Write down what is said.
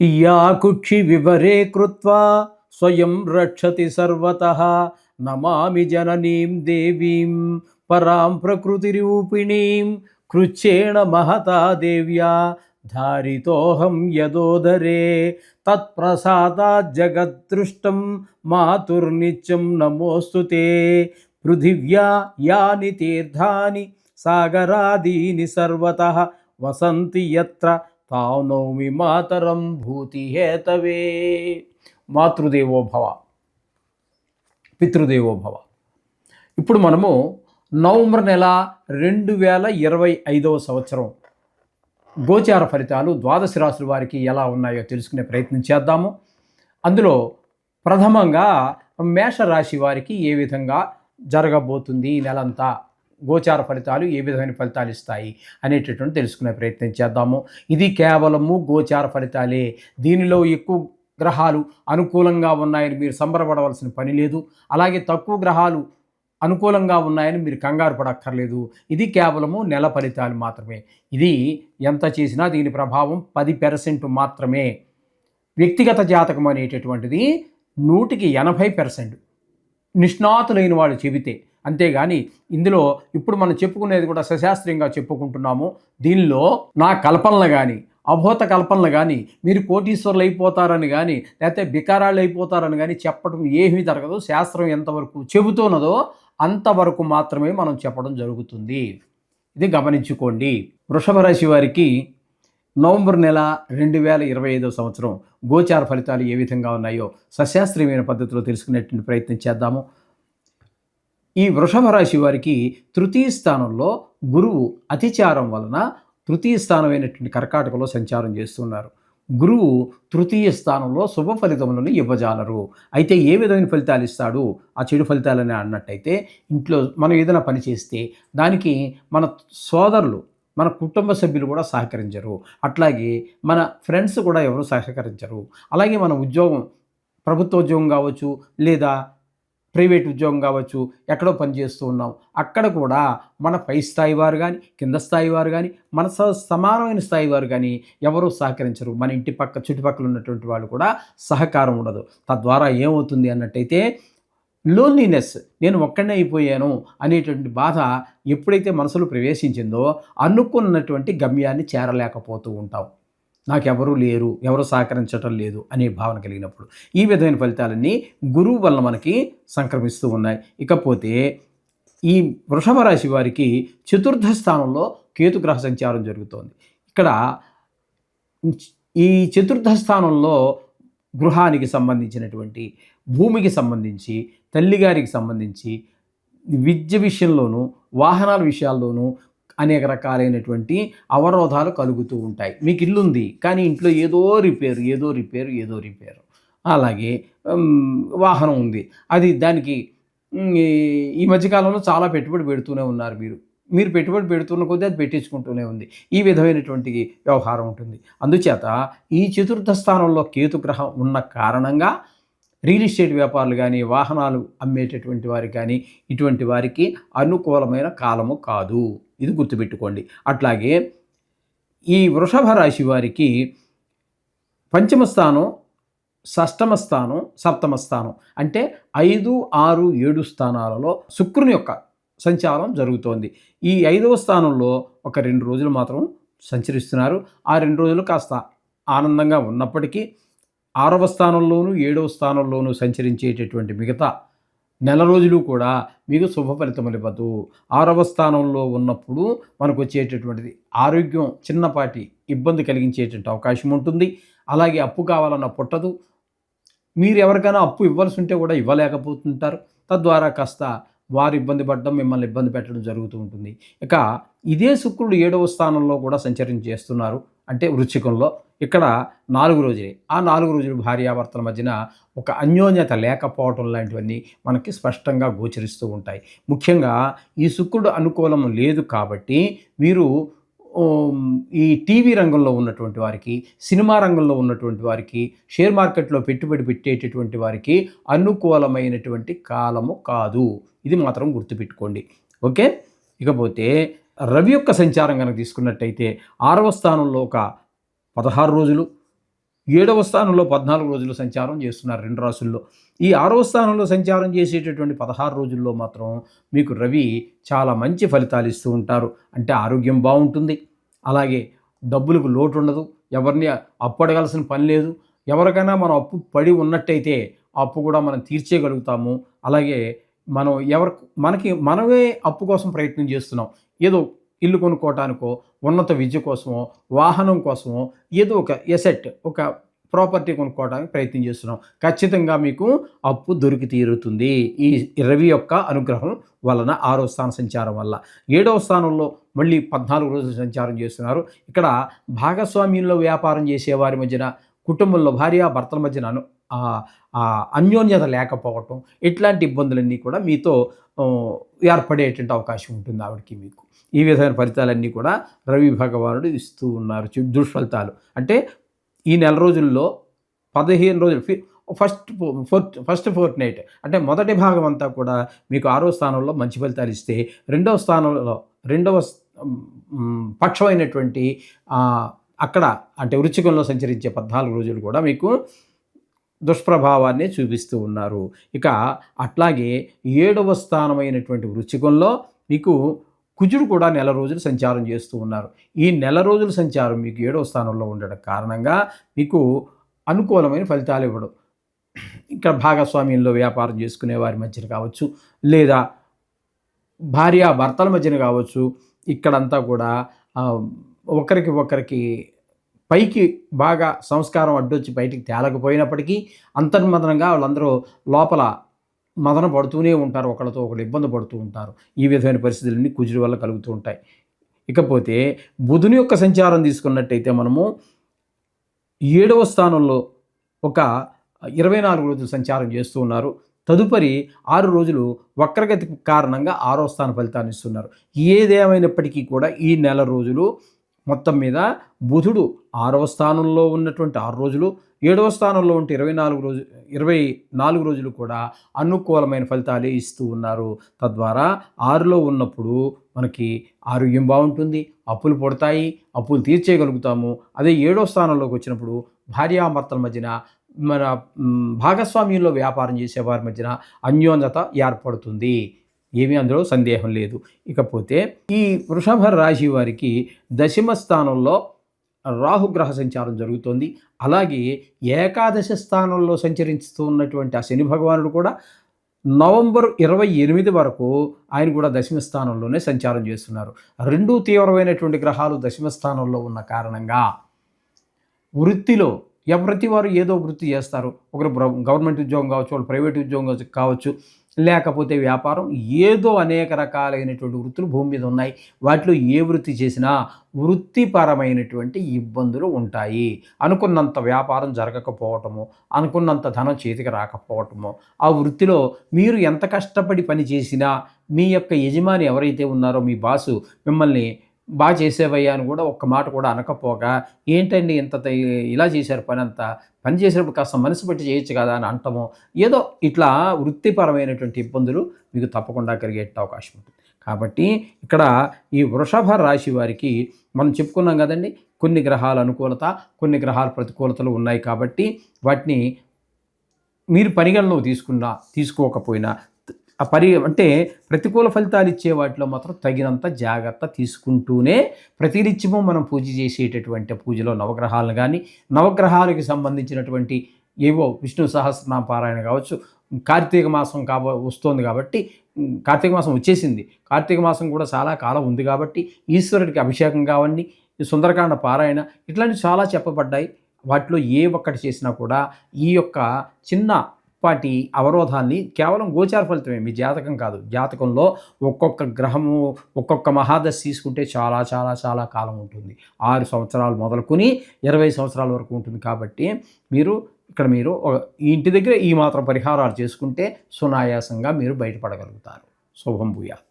या कुक्षि विवरे कृत्वा स्वयं रक्षति सर्वतः नमामि जननीं देवीं परां प्रकृतिरूपिणीं कृच्छेण महता देव्या धारितोऽहं यदोदरे तत्प्रसादात् जगद्दृष्टं मातुर्नित्यं नमोऽस्तु ते पृथिव्या यानि तीर्थानि सागरादीनि सर्वतः वसन्ति यत्र తానౌమి మాతరం భూతి హేతవే. మాతృదేవో భవ, పితృదేవో భవ. ఇప్పుడు మనము నవంబర్ నెల 2025 సంవత్సరం గోచార ఫలితాలు ద్వాదశ రాశుల వారికి ఎలా ఉన్నాయో తెలుసుకునే ప్రయత్నం చేద్దాము. అందులో ప్రథమంగా మేషరాశి వారికి ఏ విధంగా జరగబోతుంది ఈ నెలంతా, గోచార ఫలితాలు ఏ విధమైన ఫలితాలు ఇస్తాయి అనేటటువంటి తెలుసుకునే ప్రయత్నం చేద్దాము. ఇది కేవలము గోచార ఫలితాలే. దీనిలో ఎక్కువ గ్రహాలు అనుకూలంగా ఉన్నాయని మీరు సంబరపడవలసిన పని లేదు. అలాగే తక్కువ గ్రహాలు అనుకూలంగా ఉన్నాయని మీరు కంగారు పడక్కర్లేదు. ఇది కేవలము నెల ఫలితాలు మాత్రమే. ఇది ఎంత చేసినా దీని ప్రభావం 10% మాత్రమే. వ్యక్తిగత జాతకం అనేటటువంటిది 100% నిష్ణాతులైన వాళ్ళు చెబితే, అంతేగాని ఇందులో ఇప్పుడు మనం చెప్పుకునేది కూడా సశాస్త్రీయంగా చెప్పుకుంటున్నాము. దీనిలో నా కల్పనలు కానీ, అభూత కల్పనలు కానీ, మీరు కోటీశ్వరులు అయిపోతారని కానీ, లేకపోతే బికారాళ్ళు అయిపోతారని కానీ చెప్పడం ఏమీ జరగదు. శాస్త్రం ఎంతవరకు చెబుతున్నదో అంతవరకు మాత్రమే మనం చెప్పడం జరుగుతుంది. ఇది గమనించుకోండి. వృషభ రాశి వారికి నవంబర్ నెల 2025 సంవత్సరం గోచార ఫలితాలు ఏ విధంగా ఉన్నాయో సశాస్త్రీయమైన పద్ధతిలో తెలుసుకునేటువంటి ప్రయత్నం చేద్దాము. ఈ వృషభ రాశి వారికి తృతీయ స్థానంలో గురువు అతిచారం వలన తృతీయ స్థానమైనటువంటి కర్కాటకలో సంచారం చేస్తున్నారు. గురువు తృతీయ స్థానంలో శుభ ఫలితములను ఇవ్వజాలరు. అయితే ఏ విధమైన ఫలితాలు ఇస్తాడు, ఆ చెడు ఫలితాలని అన్నట్టయితే, ఇంట్లో మనం ఏదైనా పని చేస్తే దానికి మన సోదరులు, మన కుటుంబ సభ్యులు కూడా సహకరించరు. అట్లాగే మన ఫ్రెండ్స్ కూడా ఎవరు సహకరించరు. అలాగే మన ఉద్యోగం, ప్రభుత్వ ఉద్యోగం కావచ్చు లేదా ప్రైవేట్ ఉద్యోగం కావచ్చు, ఎక్కడో పనిచేస్తూ ఉన్నాం, అక్కడ కూడా మన పై స్థాయి వారు కానీ, కింద స్థాయి వారు కానీ, మన సమానమైన స్థాయి వారు కానీ ఎవరూ సహకరించరు. మన ఇంటి చుట్టుపక్కల ఉన్నటువంటి వాళ్ళు కూడా సహకారం ఉండదు. తద్వారా ఏమవుతుంది అన్నట్టయితే లోన్లీనెస్, నేను ఒక్కడనే అయిపోయాను అనేటువంటి బాధ ఎప్పుడైతే మనసులో ప్రవేశించిందో అనుకున్నటువంటి గమ్యాన్ని చేరలేకపోతూ ఉంటాం. నాకెవరూ లేరు, ఎవరు సహకరించటం లేదు అనే భావన కలిగినప్పుడు ఈ విధమైన ఫలితాలన్నీ గురువు వల్ల మనకి సంక్రమిస్తూ ఉన్నాయి. ఇకపోతే ఈ వృషభ రాశి వారికి చతుర్థ స్థానంలో కేతుగ్రహ సంచారం జరుగుతోంది. ఇక్కడ ఈ చతుర్థ స్థానంలో గృహానికి సంబంధించినటువంటి, భూమికి సంబంధించి, తల్లిగారికి సంబంధించి, విద్య విషయంలోనూ, వాహనాల విషయాల్లోనూ అనేక రకాలైనటువంటి అవరోధాలు కలుగుతూ ఉంటాయి. మీకు ఇల్లు ఉంది కానీ ఇంట్లో ఏదో రిపేరు. అలాగే వాహనం ఉంది, అది దానికి ఈ మధ్యకాలంలో చాలా పెట్టుబడి పెడుతూనే ఉన్నారు. మీరు పెట్టుబడి పెడుతున్న కొద్దీ అది పెట్టించుకుంటూనే ఉంది. ఈ విధమైనటువంటి వ్యవహారం ఉంటుంది. అందుచేత ఈ చతుర్థ స్థానంలో కేతుగ్రహం ఉన్న కారణంగా రియల్ ఎస్టేట్ వ్యాపారులు కానీ, వాహనాలు అమ్మేటటువంటి వారికి కానీ, ఇటువంటి వారికి అనుకూలమైన కాలము కాదు. ఇది గుర్తుపెట్టుకోండి. అట్లాగే ఈ వృషభ రాశి వారికి పంచమ స్థానం, షష్టమ స్థానం, సప్తమ స్థానం అంటే 5, 6, 7 స్థానాలలో శుక్రుని యొక్క సంచారం జరుగుతోంది. ఈ 5వ స్థానంలో ఒక 2 రోజులు మాత్రం సంచరిస్తున్నారు. ఆ 2 రోజులు కాస్త ఆనందంగా ఉన్నప్పటికీ 6వ స్థానంలోనూ 7వ స్థానంలోనూ సంచరించేటటువంటి మిగతా నెల రోజులు కూడా మీకు శుభ ఫలితములు ఇవ్వదు. 6వ స్థానంలో ఉన్నప్పుడు మనకు వచ్చేటటువంటిది ఆరోగ్యం చిన్నపాటి ఇబ్బంది కలిగించేటువంటి అవకాశం ఉంటుంది. అలాగే అప్పు కావాలన్న పుట్టదు. మీరు ఎవరికైనా అప్పు ఇవ్వాల్సి ఉంటే కూడా ఇవ్వలేకపోతుంటారు. తద్వారా కాస్త వారు ఇబ్బంది పడడం, మిమ్మల్ని ఇబ్బంది పెట్టడం జరుగుతూ ఉంటుంది. ఇక ఇదే శుక్రుడు 7వ స్థానంలో కూడా సంచరించేస్తున్నారు. అంటే వృశ్చికంలో ఇక్కడ 4 రోజులే. ఆ 4 రోజులు భార్యాభర్తల మధ్యన ఒక అన్యోన్యత లేకపోవటం లాంటివన్నీ మనకి స్పష్టంగా గోచరిస్తూ ఉంటాయి. ముఖ్యంగా ఈ శుక్రుడు అనుకూలం లేదు కాబట్టి మీరు ఈ టీవీ రంగంలో ఉన్నటువంటి వారికి, సినిమా రంగంలో ఉన్నటువంటి వారికి, షేర్ మార్కెట్లో పెట్టుబడి పెట్టేటటువంటి వారికి అనుకూలమైనటువంటి కాలము కాదు. ఇది మాత్రం గుర్తుపెట్టుకోండి. ఓకే. ఇకపోతే రవి యొక్క సంచారం కనుక తీసుకున్నట్టయితే 6వ స్థానంలో ఒక 16 రోజులు, 7వ స్థానంలో 14 రోజులు సంచారం చేస్తున్నారు 2 రాసుల్లో. ఈ 6వ స్థానంలో సంచారం చేసేటటువంటి 16 రోజుల్లో మాత్రం మీకు రవి చాలా మంచి ఫలితాలు ఇస్తూ ఉంటారు. అంటే ఆరోగ్యం బావుంటుంది. అలాగే డబ్బులకు లోటు ఉండదు. ఎవరిని అప్పు అడగాల్సిన పని లేదు. ఎవరికైనా మనం అప్పు పడి ఉన్నట్టయితే ఆ అప్పు కూడా మనం తీర్చేయగలుగుతాము. అలాగే మనం మనకి మనమే అప్పు కోసం ప్రయత్నం చేస్తున్నాం. ఏదో ఇల్లు కొనుక్కోవటానికో, ఉన్నత విద్య కోసమో, వాహనం కోసమో ఏదో ఒక ఎసెట్, ఒక ప్రాపర్టీ కొనుక్కోవడానికి ప్రయత్నం చేస్తున్నాం. ఖచ్చితంగా మీకు అప్పు దొరికి తీరుతుంది. ఈ రవి యొక్క అనుగ్రహం వలన 6వ స్థాన సంచారం వల్ల. 7వ స్థానంలో మళ్ళీ 14 రోజులు సంచారం చేస్తున్నారు. ఇక్కడ భాగస్వామ్యంలో వ్యాపారం చేసేవారి మధ్యన, కుటుంబంలో భార్యాభర్తల మధ్యన అన్యోన్యత లేకపోవటం, ఇట్లాంటి ఇబ్బందులన్నీ కూడా మీతో ఏర్పడేటువంటి అవకాశం ఉంటుంది ఆవిడకి మీకు. ఈ విధమైన ఫలితాలన్నీ కూడా రవి భగవానుడు ఇస్తూ ఉన్నారు. దుష్ఫలితాలు అంటే ఈ నెల రోజుల్లో 15 రోజులు ఫస్ట్ ఫోర్ట్ నైట్ అంటే మొదటి భాగం అంతా కూడా మీకు 6వ స్థానంలో మంచి ఫలితాలు ఇస్తే, రెండవ స్థానంలో రెండవ పక్షమైనటువంటి అక్కడ అంటే వృశ్చికంలో సంచరించే 14 రోజులు కూడా మీకు దుష్ప్రభావాన్ని చూపిస్తూ ఉన్నారు. ఇక అట్లాగే 7వ స్థానమైనటువంటి వృశ్చికంలో మీకు కుజుడు కూడా నెల రోజులు సంచారం చేస్తూ ఉన్నారు. ఈ నెల రోజుల సంచారం మీకు 7వ స్థానంలో ఉండడం కారణంగా మీకు అనుకూలమైన ఫలితాలు ఇవ్వడం. ఇక్కడ భాగస్వామ్యంలో వ్యాపారం చేసుకునే వారి మధ్యన కావచ్చు, లేదా భార్యాభర్తల మధ్యన కావచ్చు, ఇక్కడంతా కూడా ఒకరికి పైకి బాగా సంస్కారం అడ్డొచ్చి బయటికి తేలకపోయినప్పటికీ అంతర్మదనంగా వాళ్ళందరూ లోపల మదన పడుతూనే ఉంటారు. ఒకళ్ళతో ఒకళ్ళు ఇబ్బంది పడుతూ ఉంటారు. ఈ విధమైన పరిస్థితులన్నీ కుజుడి వల్ల కలుగుతూ ఉంటాయి. ఇకపోతే బుధుని యొక్క సంచారం తీసుకున్నట్టయితే మనము 7వ స్థానంలో ఒక 24 రోజులు సంచారం చేస్తూ ఉన్నారు. తదుపరి 6 రోజులు వక్రగతి కారణంగా 6వ స్థాన ఫలితాన్ని ఇస్తున్నారు. ఏదేమైనప్పటికీ కూడా ఈ నెల రోజులు మొత్తం మీద బుధుడు 6వ స్థానంలో ఉన్నటువంటి 6 రోజులు, 7వ స్థానంలో ఉంటే 24 రోజులు కూడా అనుకూలమైన ఫలితాలే ఇస్తూ ఉన్నారు. తద్వారా 6లో ఉన్నప్పుడు మనకి ఆరోగ్యం బాగుంటుంది, అప్పులు పుడతాయి, అప్పులు తీర్చేయగలుగుతాము. అదే 7వ స్థానంలోకి వచ్చినప్పుడు భార్యాభర్తల మధ్యన, మన భాగస్వామ్యంలో వ్యాపారం చేసేవారి మధ్యన అన్యోన్యత ఏర్పడుతుంది. ఏమీ అందులో సందేహం లేదు. ఇకపోతే ఈ వృషభ రాశి వారికి 10వ స్థానంలో రాహుగ్రహ సంచారం జరుగుతోంది. అలాగే ఏకాదశ స్థానంలో సంచరిస్తూ ఉన్నటువంటి ఆ శని భగవానుడు కూడా నవంబర్ 28 వరకు ఆయన కూడా 10వ స్థానంలోనే సంచారం చేస్తున్నారు. రెండూ తీవ్రమైనటువంటి గ్రహాలు 10వ స్థానంలో ఉన్న కారణంగా వృత్తిలో ప్రతి వారు ఏదో వృత్తి చేస్తారు. ఒకరు గవర్నమెంట్ ఉద్యోగం కావచ్చు, వాళ్ళు ప్రైవేట్ ఉద్యోగం కావచ్చు, లేకపోతే వ్యాపారం, ఏదో అనేక రకాలైనటువంటి వృత్తులు భూమి మీద ఉన్నాయి. వాటిలో ఏ వృత్తి చేసినా వృత్తిపరమైనటువంటి ఇబ్బందులు ఉంటాయి. అనుకున్నంత వ్యాపారం జరగకపోవటము, అనుకున్నంత ధనం చేతికి రాకపోవటము, ఆ వృత్తిలో మీరు ఎంత కష్టపడి పని చేసినా మీ యొక్క యజమాని ఎవరైతే ఉన్నారో మీ బాసు మిమ్మల్ని బాగా చేసేవయ్యా అని కూడా ఒక్క మాట కూడా అనకపోగా, ఏంటండి ఇంత ఇలా చేశారు పని చేసేటప్పుడు కాస్త మనసు పెట్టి చేయొచ్చు కదా అని అంటము, ఏదో ఇట్లా వృత్తిపరమైనటువంటి ఇబ్బందులు మీకు తప్పకుండా కలిగే అవకాశం ఉంటుంది. కాబట్టి ఇక్కడ ఈ వృషభ రాశి వారికి మనం చెప్పుకున్నాం కదండి, కొన్ని గ్రహాల అనుకూలత, కొన్ని గ్రహాల ప్రతికూలతలు ఉన్నాయి. కాబట్టి వాటిని మీరు పరిగణలోకి తీసుకోకపోయినా అంటే ప్రతికూల ఫలితాలు ఇచ్చే వాటిలో మాత్రం తగినంత జాగ్రత్త తీసుకుంటూనే ప్రతినిత్యము మనం పూజ చేసేటటువంటి పూజలో నవగ్రహాలను కానీ, నవగ్రహాలకు సంబంధించినటువంటి ఏవో విష్ణు సహస్రనామ పారాయణ కావచ్చు, కార్తీక మాసం వస్తోంది కాబట్టి, కార్తీక మాసం వచ్చేసింది, కార్తీక మాసం కూడా చాలా కాలం ఉంది కాబట్టి ఈశ్వరుడికి అభిషేకం కావండి, సుందరకాండ పారాయణ, ఇట్లాంటివి చాలా చెప్పబడ్డాయి. వాటిలో ఏ ఒక్కటి చేసినా కూడా ఈ యొక్క చిన్నపాటి అవరోధాన్ని కేవలం గోచార ఫలితమే, మీ జాతకం కాదు. జాతకంలో ఒక్కొక్క గ్రహము ఒక్కొక్క మహాదశ తీసుకుంటే చాలా చాలా చాలా కాలం ఉంటుంది. 6 సంవత్సరాలు మొదలుకొని 20 సంవత్సరాల వరకు ఉంటుంది. కాబట్టి మీరు ఈ ఇంటి దగ్గర ఈ మాత్రం పరిహారాలు చేసుకుంటే సునాయాసంగా మీరు బయటపడగలుగుతారు. శుభం భూయాత్.